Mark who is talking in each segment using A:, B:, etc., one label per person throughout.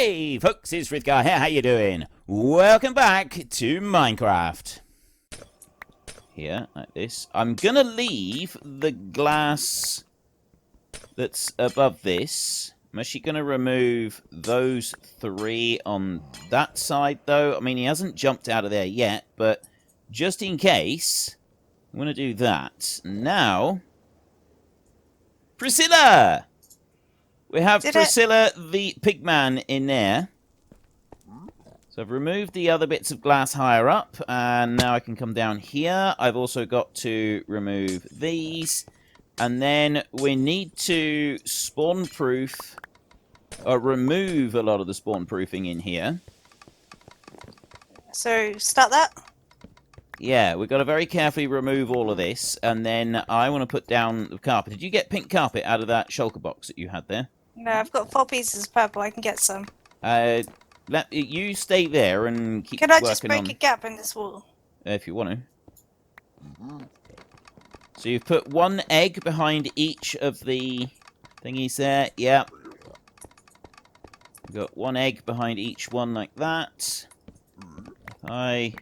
A: Hey folks, it's Frithgar here, how you doing? Welcome back to Minecraft. Here, like this. I'm gonna leave the glass that's above this. I'm actually gonna remove those three on that side though. I mean, he hasn't jumped out of there yet, but just in case, I'm gonna do that. Now, Priscilla! We have Priscilla the pigman in there. So I've removed the other bits of glass higher up, and now I can come down here. I've also got to remove these. And then we need to spawn-proof, or remove a lot of the spawn-proofing in here.
B: So, start that?
A: Yeah, we've got to very carefully remove all of this, and then I want to put down the carpet. Did you get pink carpet out of that shulker box that you had there?
B: No, I've got 4 pieces of purple. I can get some.
A: You stay there and keep
B: working on... Can I just break a gap in this wall?
A: If you want to. So you've put 1 egg behind each of the thingies there. Yeah. We've got 1 egg behind each one like that. I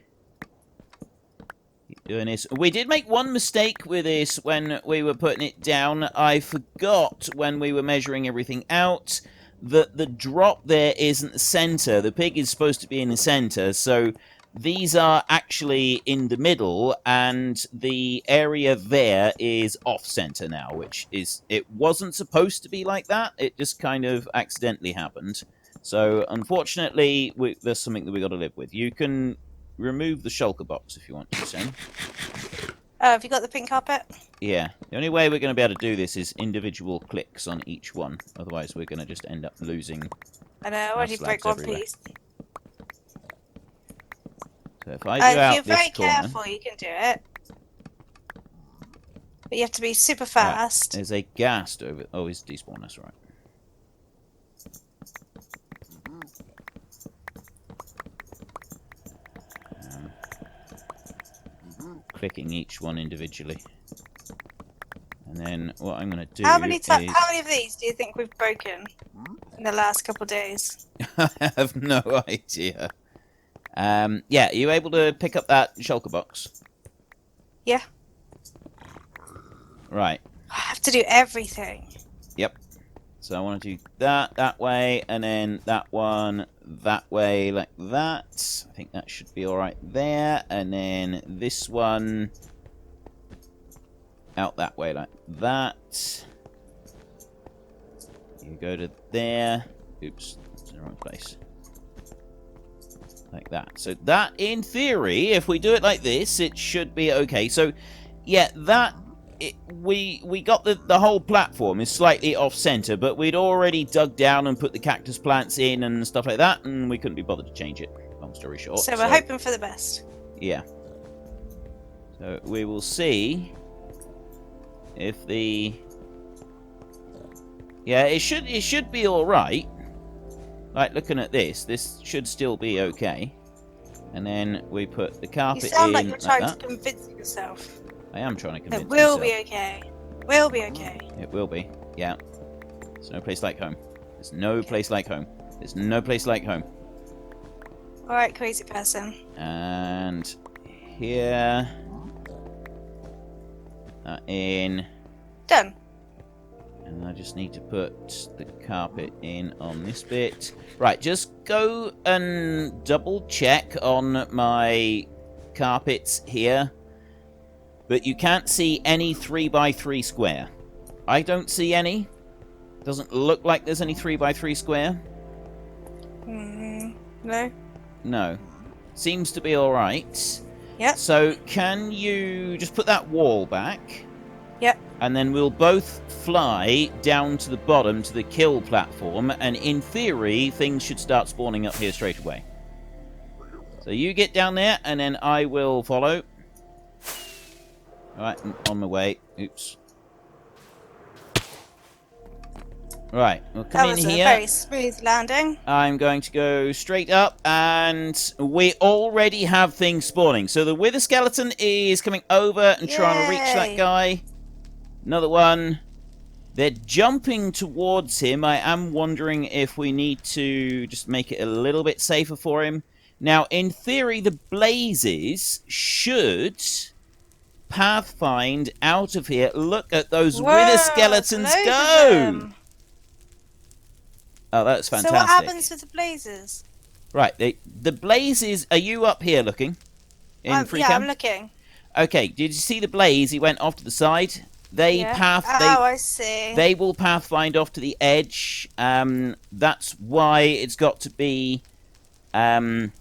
A: keep doing this. We did make one mistake with this when we were putting it down. I forgot when we were measuring everything out that the drop there isn't the center. The pig is supposed to be in the center, so these are actually in the middle, and the area there is off-center now, which is... It wasn't supposed to be like that. It just kind of accidentally happened. So, unfortunately, there's something that we've got to live with. You can remove the shulker box if you want to, Sam.
B: Have you got the pink carpet?
A: Yeah. The only way we're going to be able to do this is individual clicks on each one. Otherwise, we're going to just end up losing...
B: I know, I already broke 1 piece.
A: So if I do out
B: if you're very
A: corner,
B: careful, you can do it. But you have to be super fast.
A: Right. There's a ghast over... Oh, he's despawned, that's right. Clicking each one individually. And then what I'm going to do
B: How many of these do you think we've broken in the last couple of days?
A: I have no idea. Yeah, are you able to pick up that shulker box?
B: Yeah.
A: Right.
B: I have to do everything.
A: Yep. So I want to do that way, and then that one that way like that. I think that should be alright there. And then this one out that way like that. You go to there. Oops, that's in the wrong place. Like that. So that, in theory, if we do it like this, it should be okay. So, yeah, that... we got the whole platform is slightly off-center, but we'd already dug down and put the cactus plants in and stuff like that, and we couldn't be bothered to change it, long story short.
B: So we're hoping for the best.
A: Yeah. So we will see if the... Yeah, it should be alright. Like, looking at this should still be okay. And then we put the carpet in.
B: You sound like you're trying to convince yourself.
A: I am trying to convince
B: myself. It will
A: myself.
B: Be okay. Will be okay.
A: It will be, yeah. There's no place like home. There's no place like home. There's no place like home.
B: Alright, crazy person.
A: And here. In.
B: Done.
A: And I just need to put the carpet in on this bit. Right, just go and double check on my carpets here. But you can't see any 3x3 square. I don't see any. Doesn't look like there's any 3x3 square.
B: No.
A: No. Seems to be alright.
B: Yep.
A: So, can you just put that wall back?
B: Yep.
A: And then we'll both fly down to the bottom to the kill platform, and in theory, things should start spawning up here straight away. So you get down there, and then I will follow. Alright, I'm on my way. Oops. Right, we'll come in here.
B: That was a very smooth landing.
A: I'm going to go straight up, and we already have things spawning. So the wither skeleton is coming over and trying to reach that guy. Another one. They're jumping towards him. I am wondering if we need to just make it a little bit safer for him. Now, in theory, the blazes should pathfind out of here. Look at those wither skeletons
B: loads of
A: go!
B: them.
A: Oh, that's fantastic.
B: So what happens with the blazes?
A: Right, the blazes... Are you up here looking? In free
B: yeah,
A: cam?
B: I'm looking.
A: Okay, did you see the blaze? He went off to the side. They
B: I see.
A: They will pathfind off to the edge. That's why it's got to be nether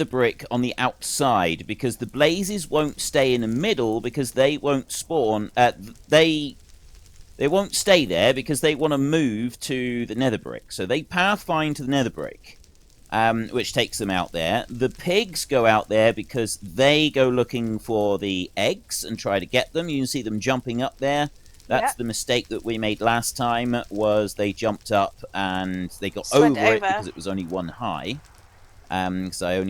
A: brick on the outside, because the blazes won't stay in the middle because they won't spawn. They won't stay there because they want to move to the nether brick. So they pathfind to the nether brick, which takes them out there. The pigs go out there because they go looking for the eggs and try to get them. You can see them jumping up there. That's the mistake that we made last time, was they jumped up and they got over it because it was only one high. Because I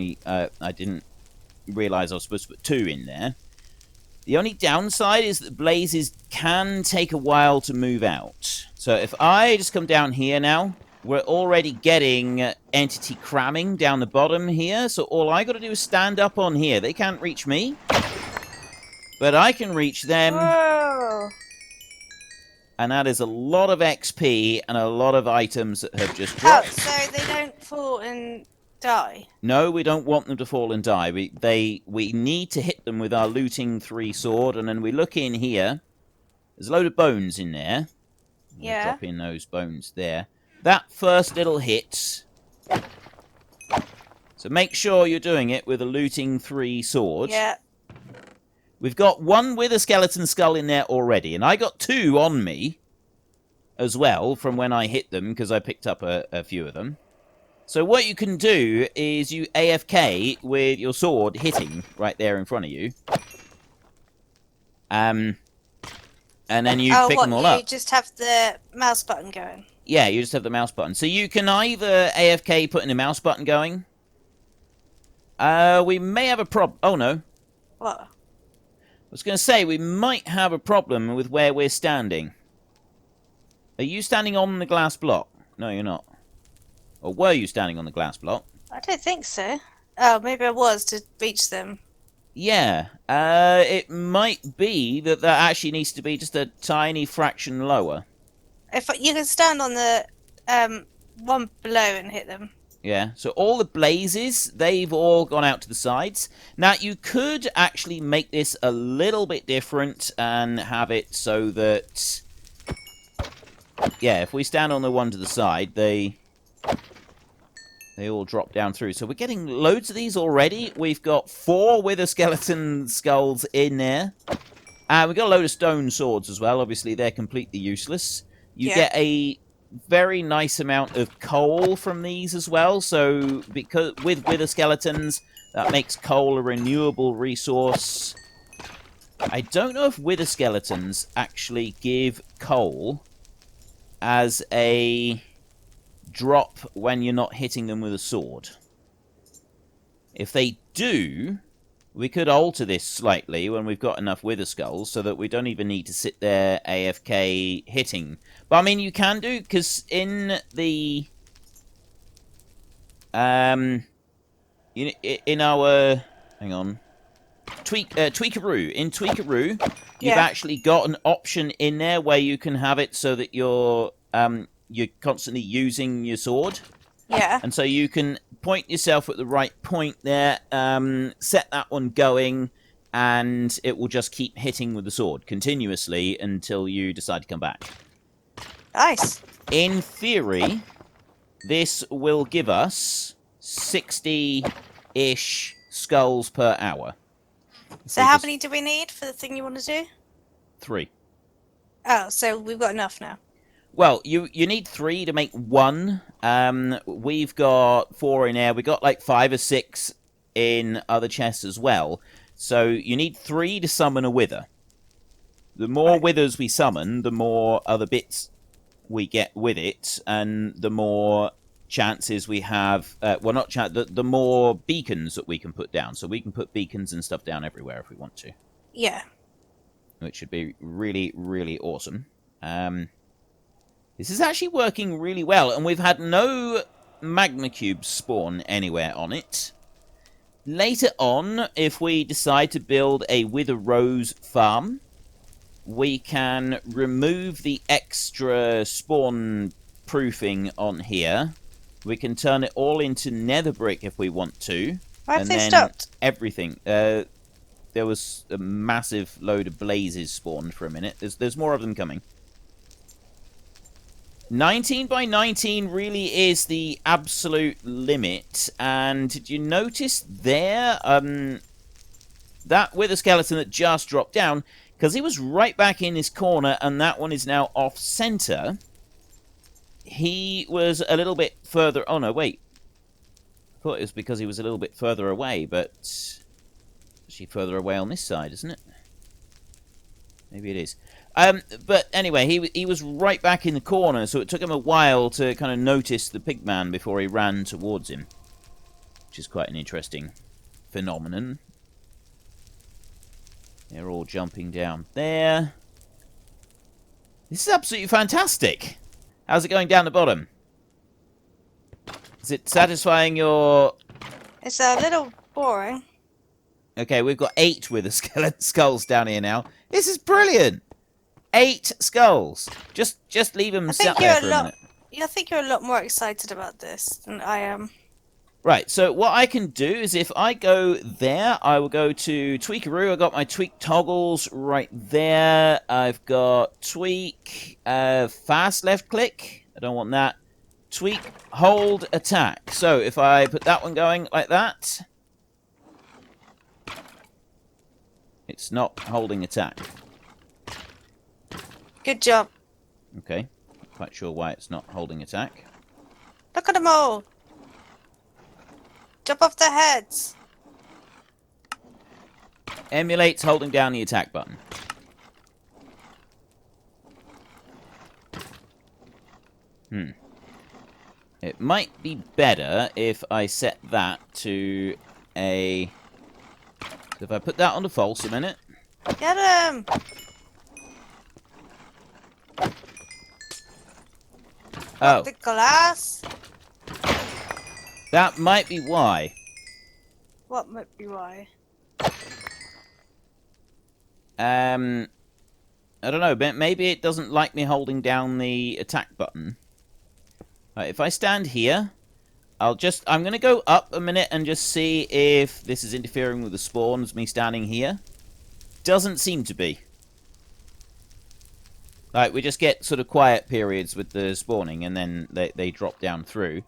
A: didn't realise I was supposed to put 2 in there. The only downside is that blazes can take a while to move out. So if I just come down here now, we're already getting entity cramming down the bottom here. So all I got to do is stand up on here. They can't reach me, but I can reach them.
B: Whoa.
A: And that is a lot of XP and a lot of items that have just dropped.
B: Oh, so they don't fall and die?
A: No, we don't want them to fall and die. We need to hit them with our looting 3 sword, and then we look in here. There's a load of bones in there.
B: Yeah.
A: Drop in those bones there. That first little hit. So make sure you're doing it with a looting 3 sword.
B: Yeah.
A: We've got 1 with a skeleton skull in there already, and I got 2 on me as well from when I hit them, because I picked up a few of them. So what you can do is you AFK with your sword hitting right there in front of you. And then you pick them all up.
B: You just have the mouse button going?
A: Yeah, you just have the mouse button. So you can either AFK putting the mouse button going. We may have a problem. Oh, no.
B: What?
A: I was going to say, we might have a problem with where we're standing. Are you standing on the glass block? No, you're not. Or were you standing on the glass block?
B: I don't think so. Oh, maybe I was to reach them.
A: Yeah. It might be that actually needs to be just a tiny fraction lower.
B: If you can stand on the one below and hit them.
A: Yeah, so all the blazes, they've all gone out to the sides. Now, you could actually make this a little bit different and have it so that... Yeah, if we stand on the one to the side, they all drop down through. So we're getting loads of these already. We've got 4 wither skeleton skulls in there. We've got a load of stone swords as well. Obviously, they're completely useless. You get a very nice amount of coal from these as well. So because with wither skeletons, that makes coal a renewable resource. I don't know if wither skeletons actually give coal as a drop when you're not hitting them with a sword. If they do, we could alter this slightly when we've got enough wither skulls so that we don't even need to sit there AFK hitting. But I mean, you can do, because in the in our Tweakaroo, in Tweakaroo, you've actually got an option in there where you can have it so that you're constantly using your sword.
B: Yeah.
A: And so you can point yourself at the right point there, set that one going, and it will just keep hitting with the sword continuously until you decide to come back.
B: Nice.
A: In theory, this will give us 60-ish skulls per hour.
B: So how many do we need for the thing you want to do?
A: 3.
B: Oh, so we've got enough now.
A: Well, you need 3 to make 1. We've got 4 in there. We got like 5 or 6 in other chests as well. So you need 3 to summon a wither. The more withers we summon, the more other bits we get with it, and the more chances we have. Well, not the more beacons that we can put down. So we can put beacons and stuff down everywhere if we want to.
B: Yeah.
A: Which should be really, really awesome. This is actually working really well, and we've had no magma cubes spawn anywhere on it. Later on, if we decide to build a Wither Rose farm, we can remove the extra spawn proofing on here. We can turn it all into nether brick if we want to.
B: Why have
A: and
B: they
A: then
B: stopped?
A: everything. There was a massive load of blazes spawned for a minute. There's more of them coming. 19 by 19 really is the absolute limit. And did you notice there, that wither skeleton that just dropped down, because he was right back in his corner, and that one is now off-center. He was a little bit further... Oh, no, wait. I thought it was because he was a little bit further away, but... Actually further away on this side, isn't it? Maybe it is. But anyway, he was right back in the corner, so it took him a while to kind of notice the pigman before he ran towards him. Which is quite an interesting phenomenon. They're all jumping down there. This is absolutely fantastic. How's it going down the bottom? Is it satisfying your...
B: It's a little boring.
A: Okay, we've got 8 with the skeleton skulls down here now. This is brilliant. 8 skulls. Just leave them sat there for a minute.
B: I think you're a lot more excited about this than I am.
A: Right, so what I can do is if I go there, I will go to Tweakaroo. I've got my tweak toggles right there. I've got tweak, fast left click. I don't want that. Tweak, hold, attack. So if I put that one going like that, it's not holding attack.
B: Good job.
A: Okay, not quite sure why it's not holding attack.
B: Look at them all. Jump off their heads.
A: Emulates holding down the attack button. It might be better if I set that to a... If I put that on the false a minute.
B: Get him.
A: Oh,
B: The glass.
A: that might be why.
B: What might be why?
A: I don't know, but maybe it doesn't like me holding down the attack button. Right, if I stand here, I'm going to go up a minute and just see if this is interfering with the spawns, me standing here. Doesn't seem to be. Like, we just get sort of quiet periods with the spawning, and then they drop down through.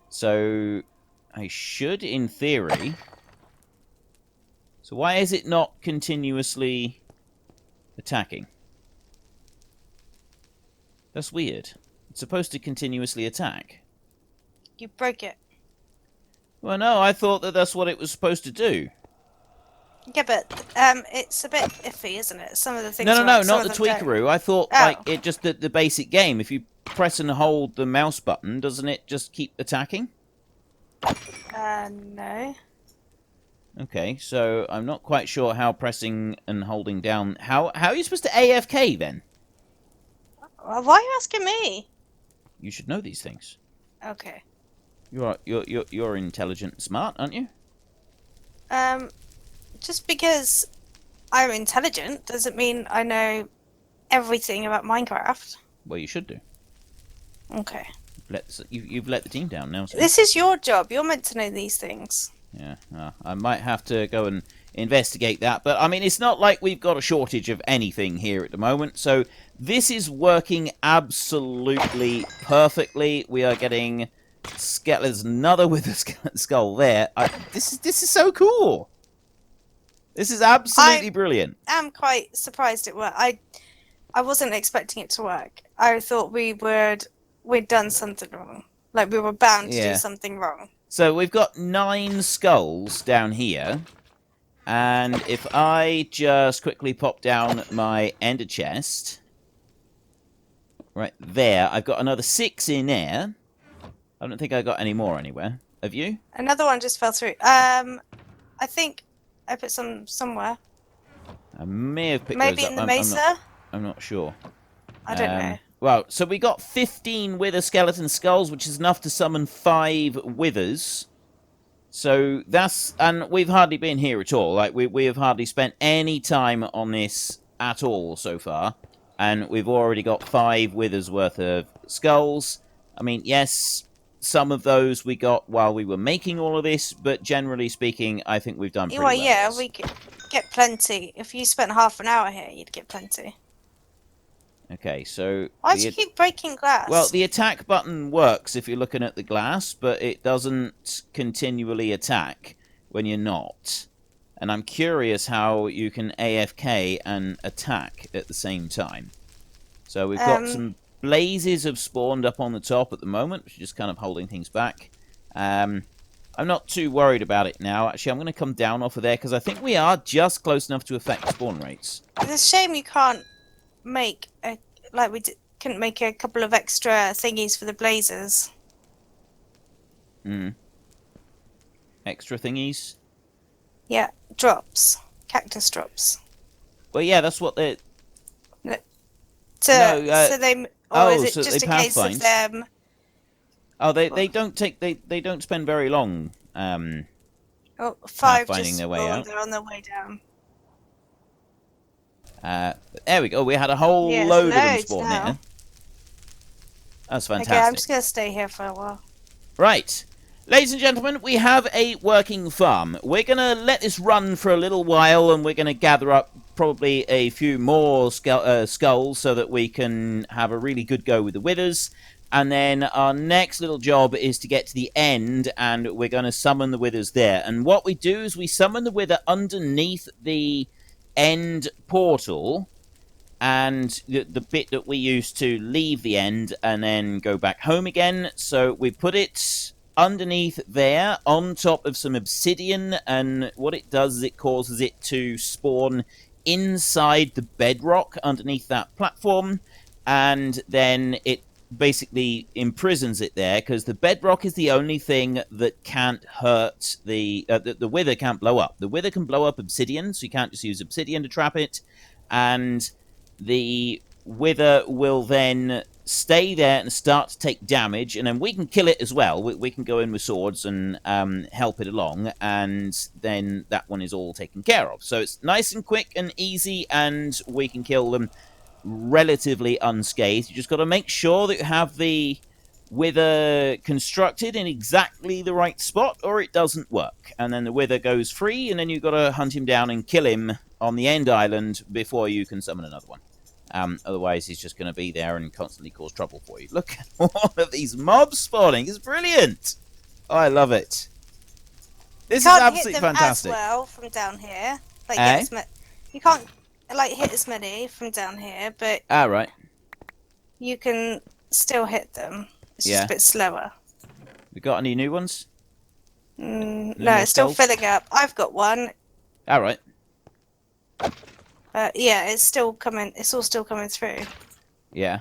A: So, I should, in theory... So why is it not continuously attacking? That's weird. It's supposed to continuously attack.
B: You broke it.
A: Well, no, I thought that that's what it was supposed to do.
B: Yeah, but it's a bit iffy, isn't it? Some of the things.
A: No,
B: work, some
A: not
B: of
A: the
B: them don't.
A: tweakaroo. I thought,
B: Oh.
A: like, it just the basic game. If you press and hold the mouse button, doesn't it just keep attacking?
B: No.
A: Okay, so I'm not quite sure how pressing and holding down... How are you supposed to AFK, then?
B: Well, why are you asking me?
A: You should know these things.
B: Okay.
A: You're intelligent and smart, aren't you?
B: Just because I'm intelligent doesn't mean I know everything about Minecraft.
A: Well, you should do.
B: Okay.
A: You've let the team down now. So.
B: This is your job. You're meant to know these things.
A: Yeah, I might have to go and investigate that. But, I mean, it's not like we've got a shortage of anything here at the moment. So, this is working absolutely perfectly. We are getting... There's another with a skeleton skull there. This is so cool. This is absolutely brilliant.
B: I'm quite surprised it worked. I wasn't expecting it to work. I thought we'd done something wrong. Like we were bound to do something wrong.
A: So we've got 9 skulls down here. And if I just quickly pop down my ender chest. Right there. I've got another 6 in there. I don't think I got any more anywhere. Have you?
B: Another one just fell through. I think I put some somewhere.
A: I may have picked
B: Maybe
A: those up.
B: in the mesa?
A: I'm not sure.
B: I don't know.
A: Well, so we got 15 wither skeleton skulls, which is enough to summon 5 withers. So that's... And we've hardly been here at all. Like, we have hardly spent any time on this at all so far. And we've already got 5 withers worth of skulls. I mean, yes, some of those we got while we were making all of this, but generally speaking, I think we've done pretty well.
B: Yeah, we could get plenty. If you spent half an hour here, you'd get plenty.
A: Okay, so...
B: Why do you keep breaking glass?
A: Well, the attack button works if you're looking at the glass, but it doesn't continually attack when you're not. And I'm curious how you can AFK and attack at the same time. So we've got some blazes have spawned up on the top at the moment, which is just kind of holding things back. I'm not too worried about it now. Actually, I'm going to come down off of there, because I think we are just close enough to affect spawn rates.
B: It's a shame you can't make a... Like, couldn't make a couple of extra thingies for the blazers.
A: Extra thingies?
B: Yeah, drops. Cactus drops.
A: Well, yeah, that's what they're...
B: So they... Or is it
A: so
B: just
A: they
B: a case of
A: pathfind.
B: them...
A: Oh, they don't take... They don't spend very long,
B: 5
A: finding
B: just
A: their way out.
B: They're on their way down.
A: There we go. We had a whole load of them spawn there. That's fantastic.
B: Okay, I'm just going to stay here for a while.
A: Right. Ladies and gentlemen, we have a working farm. We're going to let this run for a little while, and we're going to gather up probably a few more skulls so that we can have a really good go with the withers. And then our next little job is to get to the end, and we're going to summon the withers there. And what we do is we summon the wither underneath the end portal, and the bit that we use to leave the end and then go back home again. So we put it underneath there on top of some obsidian, and what it does is it causes it to spawn inside the bedrock underneath that platform, and then it basically imprisons it there, because the bedrock is the only thing that can't hurt the wither can't blow up. The wither can blow up obsidian, so you can't just use obsidian to trap it, and the wither will then stay there and start to take damage, and then we can kill it as well. We can go in with swords and help it along, and then that one is all taken care of. So it's nice and quick and easy, and we can kill them relatively unscathed. You just got to make sure that you have the wither constructed in exactly the right spot, or it doesn't work. And then the wither goes free, and then you've got to hunt him down and kill him on the end island before you can summon another one. Otherwise, he's just going to be there and constantly cause trouble for you. Look at all of these mobs spawning. It's brilliant. Oh, I love it. This is absolutely fantastic.
B: As well from down here. Like, you can't like hit as many from down here, but
A: right.
B: You can still hit them. It's just a bit slower.
A: We got any new ones?
B: No, it's still filling up. I've got one.
A: All right.
B: Yeah, it's still coming. It's all still coming through.
A: Yeah.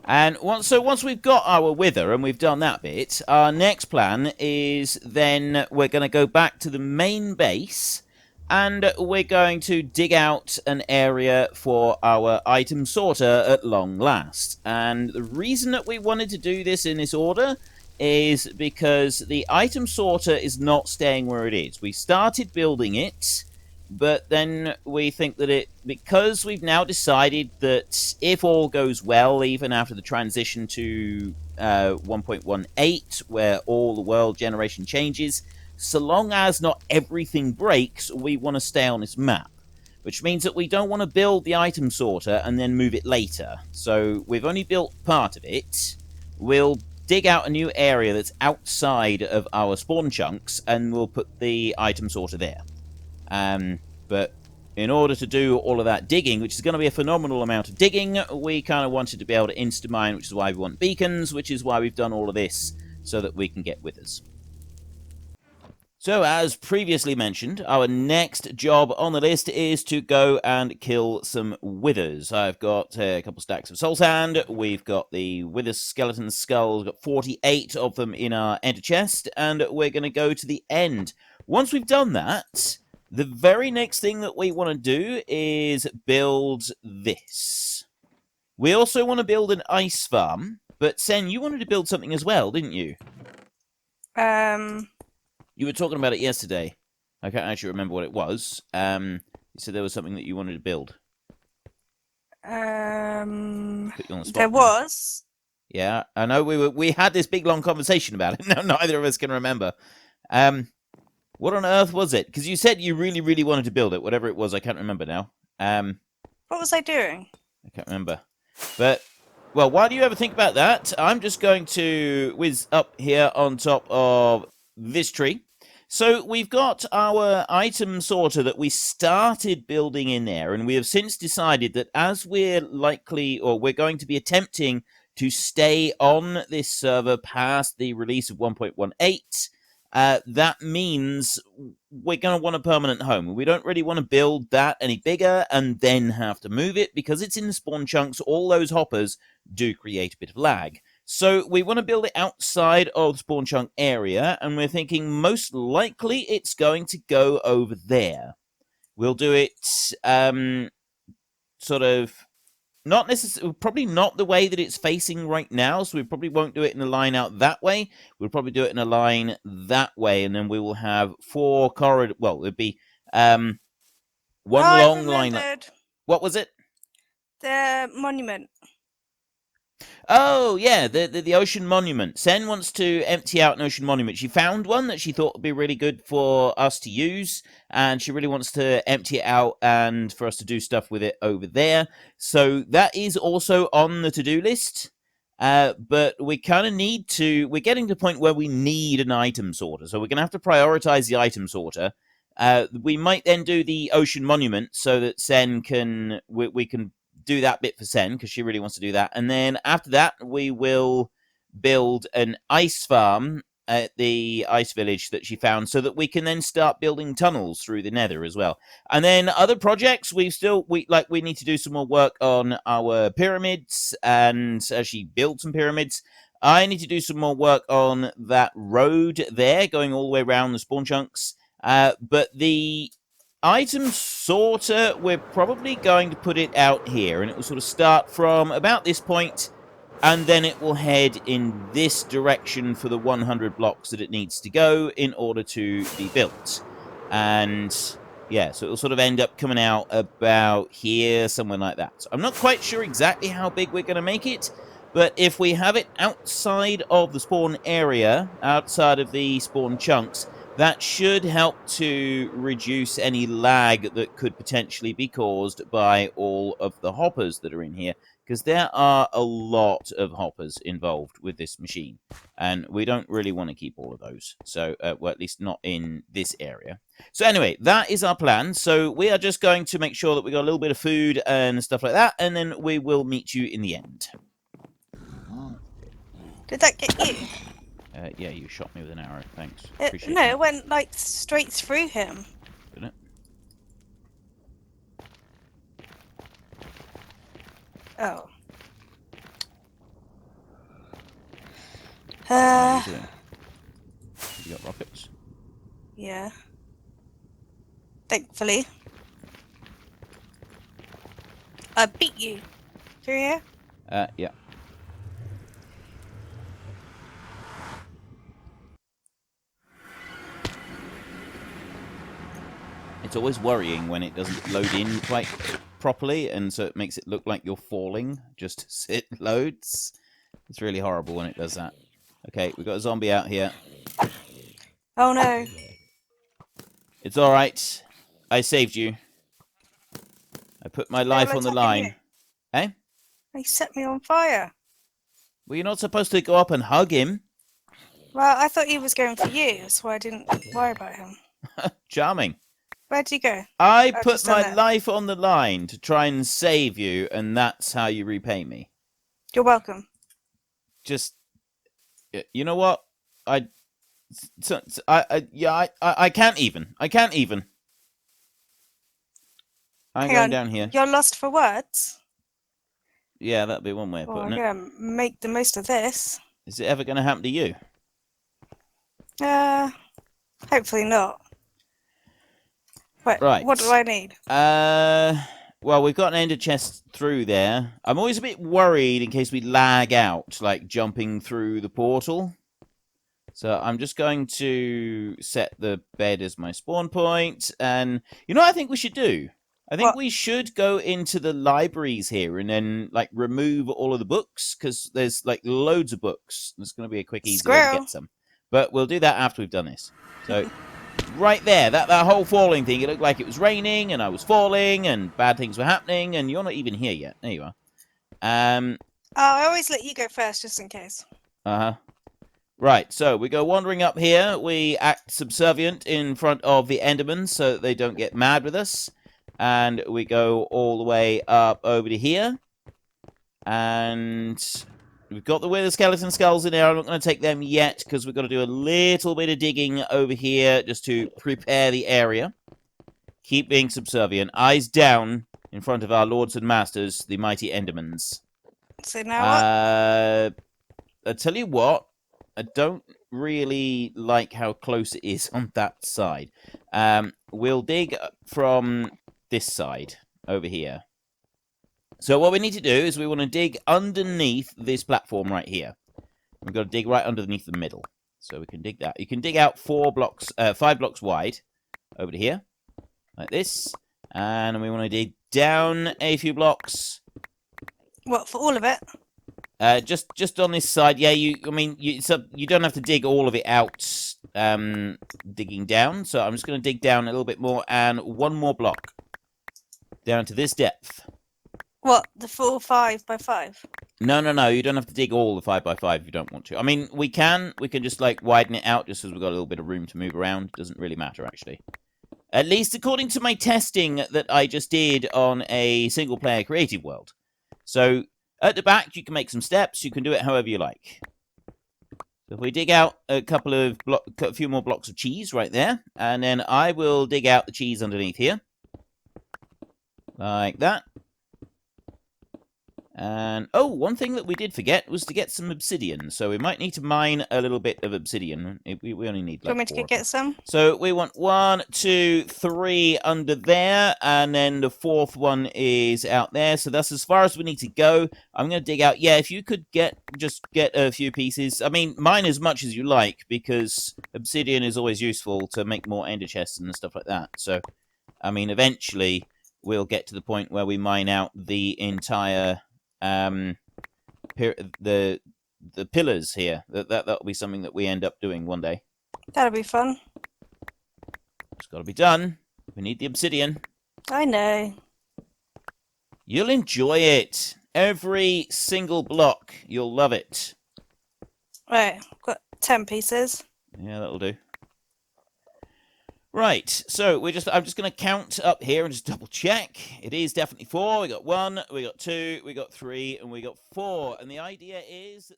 A: And once we've got our wither and we've done that bit, our next plan is then we're going to go back to the main base, and we're going to dig out an area for our item sorter at long last. And the reason that we wanted to do this in this order is because the item sorter is not staying where it is. We started building it, but then we think that because we've now decided that if all goes well, even after the transition to 1.18, where all the world generation changes, so long as not everything breaks, we want to stay on this map. Which means that we don't want to build the item sorter and then move it later. So we've only built part of it. We'll dig out a new area that's outside of our spawn chunks, and we'll put the item sorter there. But in order to do all of that digging, which is going to be a phenomenal amount of digging, we kind of wanted to be able to insta-mine, which is why we want beacons, which is why we've done all of this, so that we can get withers. So, as previously mentioned, our next job on the list is to go and kill some withers. I've got a couple stacks of soul sand, we've got the wither skeleton skulls, we've got 48 of them in our ender chest, and we're going to go to the end. Once we've done that, the very next thing that we want to do is build this. We also want to build an ice farm, but Sen, you wanted to build something as well, didn't you? You were talking about it yesterday. I can't actually remember what it was. You said there was something that you wanted to build. Put you on the spot
B: there
A: now.
B: was.
A: Yeah, I know we had this big long conversation about it. No, neither of us can remember. What on earth was it? Because you said you really, really wanted to build it. Whatever it was, I can't remember now.
B: What was I doing?
A: I can't remember. But, well, while you ever think about that, I'm just going to whiz up here on top of this tree. So we've got our item sorter that we started building in there, and we have since decided that as we're likely, or we're going to be attempting to stay on this server past the release of 1.18, that means we're going to want a permanent home. We don't really want to build that any bigger and then have to move it, because it's in the spawn chunks. All those hoppers do create a bit of lag. So we want to build it outside of the spawn chunk area, and we're thinking most likely it's going to go over there. We'll do it sort of not necessarily, probably not the way that it's facing right now, so we probably won't do it in a line out that way. We'll probably do it in a line that way, and then we will have 4 corridor. Well, it'd be one long line. What was it?
B: The monument.
A: Oh, yeah, the ocean monument. Sen wants to empty out an ocean monument. She found one that she thought would be really good for us to use, and she really wants to empty it out and for us to do stuff with it over there. So that is also on the to-do list, but we kind of need to... We're getting to the point where we need an item sorter, so we're going to have to prioritize the item sorter. We might then do the ocean monument so that Sen can... We can do that bit for Sen, because she really wants to do that. And then after that, we will build an ice farm at the ice village that she found, so that we can then start building tunnels through the nether as well. And then other projects, we need to do some more work on our pyramids, and actually build some pyramids. I need to do some more work on that road there, going all the way around the spawn chunks. But the item sorter, we're probably going to put it out here, and it will sort of start from about this point, and then it will head in this direction for the 100 blocks that it needs to go in order to be built. And yeah, so it will sort of end up coming out about here, somewhere like that. So I'm not quite sure exactly how big we're going to make it, but if we have it outside of the spawn area, outside of the spawn chunks, that should help to reduce any lag that could potentially be caused by all of the hoppers that are in here, because there are a lot of hoppers involved with this machine, and we don't really want to keep all of those. So, well, at least not in this area. So anyway, that is our plan. So we are just going to make sure that we got a little bit of food and stuff like that, and then we will meet you in the end.
B: Did that get you?
A: Yeah, you shot me with an arrow. Thanks.
B: No, it went like straight through him.
A: Did it?
B: Oh.
A: What are you doing? You got rockets?
B: Yeah. Thankfully. I beat you. Through here?
A: Yeah. It's always worrying when it doesn't load in quite properly, and so it makes it look like you're falling just as it loads. It's really horrible when it does that. Okay, we've got a zombie out here.
B: Oh no.
A: It's alright. I saved you. I put my life on the line.
B: You.
A: Eh?
B: He set me on fire.
A: Well, you're not supposed to go up and hug him.
B: Well, I thought he was going for you, that's why I didn't worry about him.
A: Charming.
B: Where'd you go?
A: I put my life on the line to try and save you, and that's how you repay me.
B: You're welcome.
A: Just, you know what? I can't even. I can't even. I'm going down here.
B: You're lost for words?
A: Yeah, that'd be one way of putting it.
B: I'm gonna make the most of this.
A: Is it ever going to happen to you?
B: Hopefully not. Wait,
A: Right.
B: what do I need?
A: Well, we've got an ender chest through there. I'm always a bit worried in case we lag out, like jumping through the portal. So I'm just going to set the bed as my spawn point. And you know what I think we should do? I think we should go into the libraries here and then, like, remove all of the books, because there's, like, loads of books. It's going to be a quick, easy way to get some. But we'll do that after we've done this. So, right there, that whole falling thing, it looked like it was raining, and I was falling, and bad things were happening, and you're not even here yet. There you are.
B: I always let you go first, just in case.
A: Uh-huh. Right, so we go wandering up here. We act subservient in front of the Endermans so that they don't get mad with us. And we go all the way up over to here. And we've got the wither skeleton skulls in there. I'm not going to take them yet because we've got to do a little bit of digging over here just to prepare the area. Keep being subservient. Eyes down in front of our lords and masters, the mighty Endermans.
B: So now what?
A: I tell you what. I don't really like how close it is on that side. We'll dig from this side over here. So what we need to do is we want to dig underneath this platform right here. We've got to dig right underneath the middle. So we can dig that. You can dig out 5 blocks wide over to here, like this. And we want to dig down a few blocks.
B: What, for all of it?
A: Just on this side, yeah. You don't have to dig all of it out, digging down. So I'm just going to dig down a little bit more, and 1 more block down to this depth.
B: What, the full 5 by 5?
A: No. You don't have to dig all the 5 by 5 if you don't want to. I mean, we can just like widen it out just as we've got a little bit of room to move around. It doesn't really matter actually. At least according to my testing that I just did on a single player creative world. So at the back, you can make some steps. You can do it however you like. So if we dig out a few more blocks of cheese right there, and then I will dig out the cheese underneath here, like that. And oh, one thing that we did forget was to get some obsidian. So we might need to mine a little bit of obsidian. We only need like 4.
B: Do you want me to get some?
A: So we want 1, 2, 3 under there, and then the 4th one is out there. So that's as far as we need to go. I'm going to dig out. Yeah, if you could just get a few pieces. I mean, mine as much as you like, because obsidian is always useful to make more ender chests and stuff like that. So, I mean, eventually we'll get to the point where we mine out the entire the pillars here. That'll be something that we end up doing one day.
B: That'll be fun.
A: It's got to be done. We need the obsidian.
B: I know.
A: You'll enjoy it. Every single block. You'll love it.
B: Right, got 10 pieces.
A: Yeah, that'll do. Right, so I'm just going to count up here and just double check. It is definitely 4. We got 1, we got 2, we got 3, and we got 4. And the idea is that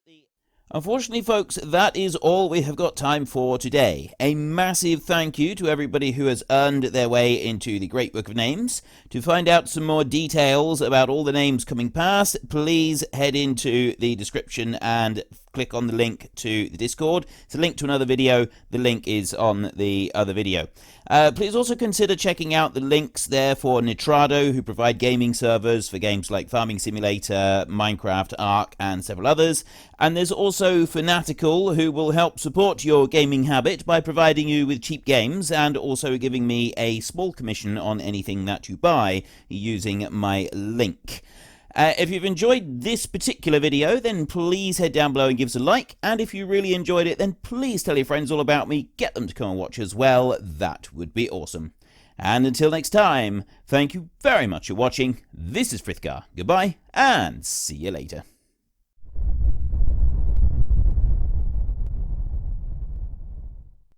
A: Unfortunately, folks, that is all we have got time for today. A massive thank you to everybody who has earned their way into the Great Book of Names. To find out some more details about all the names coming past, please head into the description and click on the link to the Discord. It's a link to another video. The link is on the other video. Please also consider checking out the links there for Nitrado, who provide gaming servers for games like Farming Simulator, Minecraft, Ark, and several others. And there's also Fanatical, who will help support your gaming habit by providing you with cheap games and also giving me a small commission on anything that you buy using my link. If you've enjoyed this particular video, then please head down below and give us a like. And if you really enjoyed it, then please tell your friends all about me. Get them to come and watch as well. That would be awesome. And until next time, thank you very much for watching. This is Frithgar. Goodbye, and see you later.